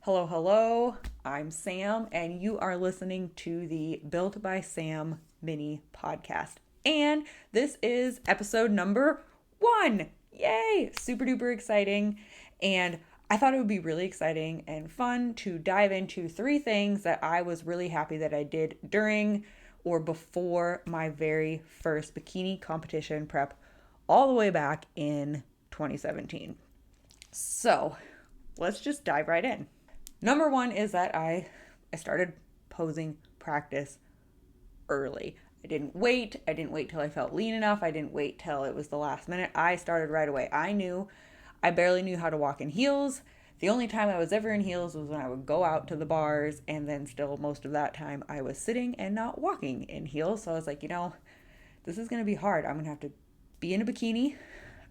Hello, hello. I'm Sam, and you are listening to the Built by Sam mini podcast. And this is episode number 1. Yay! Super duper exciting. And I thought it would be really exciting and fun to dive into 3 things that I was really happy that I did during or before my very first bikini competition prep all the way back in 2017. So let's just dive right in. Number 1 is that I started posing practice early. I didn't wait. I didn't wait till I felt lean enough. I didn't wait till it was the last minute. I started right away. I barely knew how to walk in heels. The only time I was ever in heels was when I would go out to the bars, and then still most of that time I was sitting and not walking in heels. So I was like, this is going to be hard. I'm going to have to be in a bikini.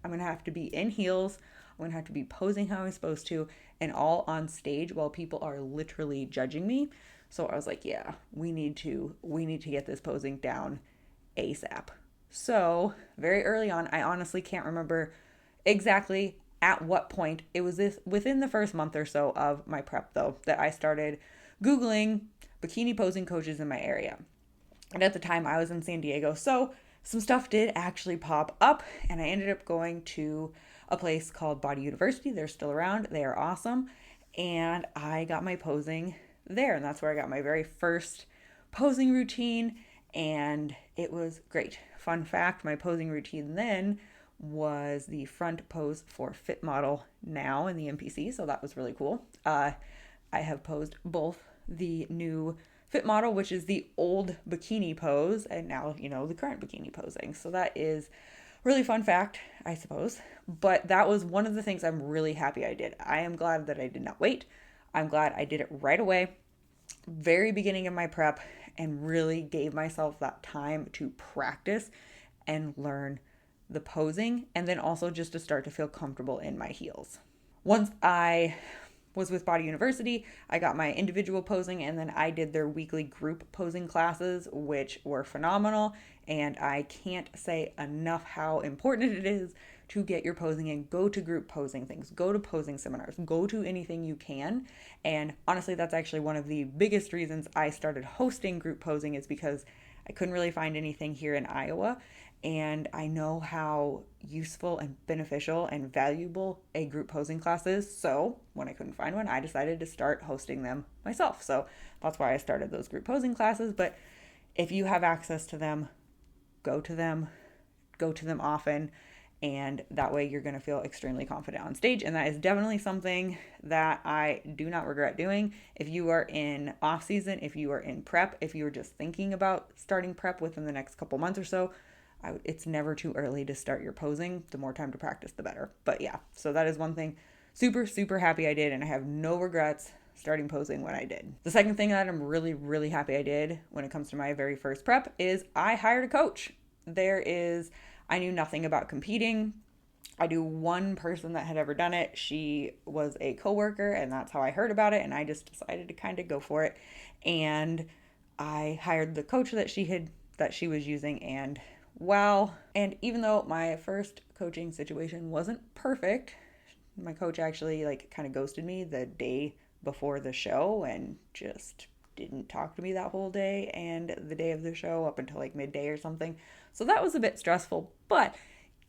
I'm going to have to be in heels. I'm going to have to be posing how I'm supposed to, and all on stage while people are literally judging me. So I was like, yeah, we need to get this posing down ASAP. So very early on, I honestly can't remember exactly at what point. It was this within the first month or so of my prep though, that I started Googling bikini posing coaches in my area. And at the time I was in San Diego. So some stuff did actually pop up, and I ended up going to a place called Body University. They're still around. They are awesome. And I got my posing there. And that's where I got my very first posing routine. And it was great. Fun fact, my posing routine then was the front pose for Fit Model now in the NPC. So that was really cool. I have posed both the new Fit Model, which is the old bikini pose, and now, the current bikini posing. So that is really fun fact, I suppose. But that was one of the things I'm really happy I did. I am glad that I did not wait. I'm glad I did it right away, very beginning of my prep, and really gave myself that time to practice and learn the posing, and then also just to start to feel comfortable in my heels. Once I was with Body University, I got my individual posing, and then I did their weekly group posing classes, which were phenomenal. And I can't say enough how important it is to get your posing in. Go to group posing things, go to posing seminars, go to anything you can. And honestly, that's actually one of the biggest reasons I started hosting group posing, is because I couldn't really find anything here in Iowa. And I know how useful and beneficial and valuable a group posing class is. So when I couldn't find one, I decided to start hosting them myself. So that's why I started those group posing classes. But if you have access to them, go to them often. And that way you're going to feel extremely confident on stage. And that is definitely something that I do not regret doing. If you are in off season, if you are in prep, if you are just thinking about starting prep within the next couple months or so, it's never too early to start your posing. The more time to practice, the better. But yeah, so that is one thing super, super happy I did, and I have no regrets starting posing when I did. The second thing that I'm really, really happy I did when it comes to my very first prep is I hired a coach. I knew nothing about competing. I knew one person that had ever done it. She was a coworker, and that's how I heard about it, and I just decided to kind of go for it. And I hired the coach that she was using, and wow. And even though my first coaching situation wasn't perfect, my coach actually kind of ghosted me the day before the show and just didn't talk to me that whole day and the day of the show up until midday or something. So that was a bit stressful, but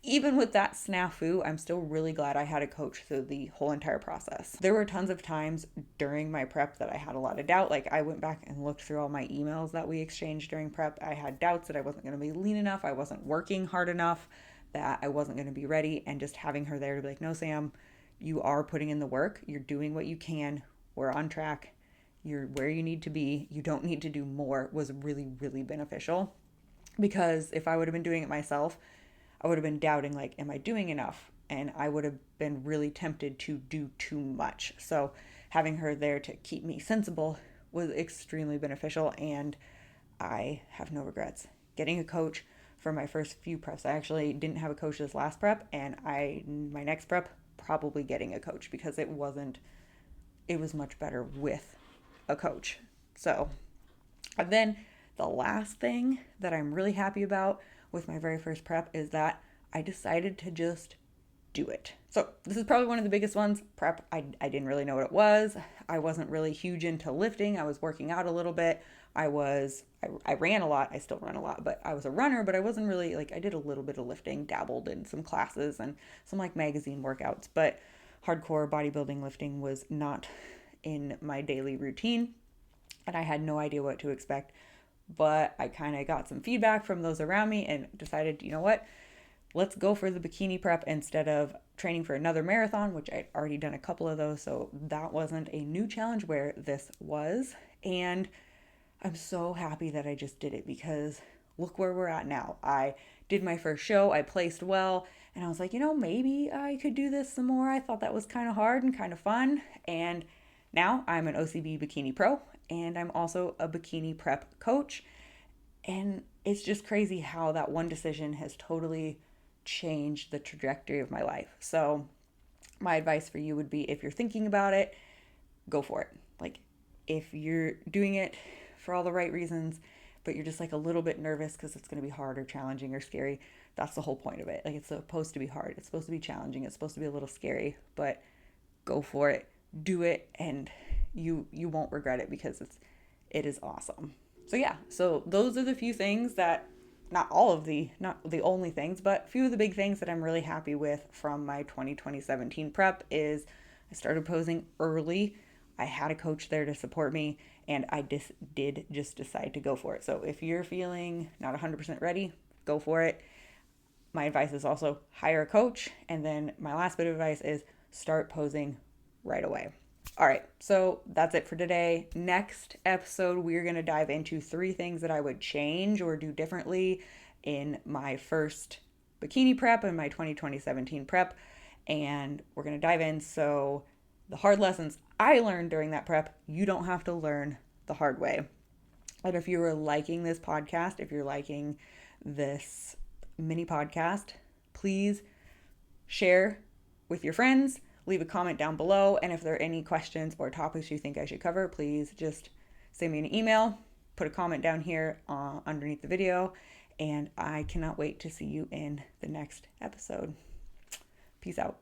even with that snafu, I'm still really glad I had a coach through the whole entire process. There were tons of times during my prep that I had a lot of doubt. I went back and looked through all my emails that we exchanged during prep. I had doubts that I wasn't going to be lean enough, I wasn't working hard enough, that I wasn't going to be ready. And just having her there to be like, no, Sam, you are putting in the work. You're doing what you can. We're on track. You're where you need to be. You don't need to do more, was really, really beneficial. Because if I would have been doing it myself, I would have been doubting, am I doing enough? And I would have been really tempted to do too much. So having her there to keep me sensible was extremely beneficial, and I have no regrets. Getting a coach for my first few preps. I actually didn't have a coach this last prep, and my next prep, probably getting a coach, because it was much better with a coach. So, and then the last thing that I'm really happy about with my very first prep is that I decided to just do it. So this is probably one of the biggest ones. Prep, I didn't really know what it was. I wasn't really huge into lifting. I was working out a little bit. I ran a lot. I still run a lot, but I was a runner, but I wasn't really like, I did a little bit of lifting, dabbled in some classes and some like magazine workouts, but hardcore bodybuilding lifting was not in my daily routine. And I had no idea what to expect, but I kind of got some feedback from those around me and decided, you know what? Let's go for the bikini prep instead of training for another marathon, which I'd already done a couple of those. So that wasn't a new challenge where this was. And I'm so happy that I just did it because look where we're at now. I did my first show, I placed well, and I was like, maybe I could do this some more. I thought that was kind of hard and kind of fun. And now I'm an OCB Bikini Pro, and I'm also a bikini prep coach. And it's just crazy how that one decision has totally changed the trajectory of my life. So, my advice for you would be if you're thinking about it, go for it. Like, if you're doing it for all the right reasons, but you're just like a little bit nervous because it's going to be hard or challenging or scary, that's the whole point of it. Like, it's supposed to be hard, it's supposed to be challenging, it's supposed to be a little scary, but go for it, do it, and you won't regret it because it is awesome. So yeah, so those are the few things that, not the only things, but a few of the big things that I'm really happy with from my 2017 prep is I started posing early. I had a coach there to support me, and I did just decide to go for it. So if you're feeling not 100% ready, go for it. My advice is also hire a coach. And then my last bit of advice is start posing right away. All right, so that's it for today. Next episode, we're going to dive into 3 things that I would change or do differently in my first bikini prep and my 2017 prep. And we're going to dive in. So the hard lessons I learned during that prep, you don't have to learn the hard way. And if you are liking this podcast, if you're liking this mini podcast, please share with your friends. Leave a comment down below. And if there are any questions or topics you think I should cover, please just send me an email, put a comment down here underneath the video. And I cannot wait to see you in the next episode. Peace out.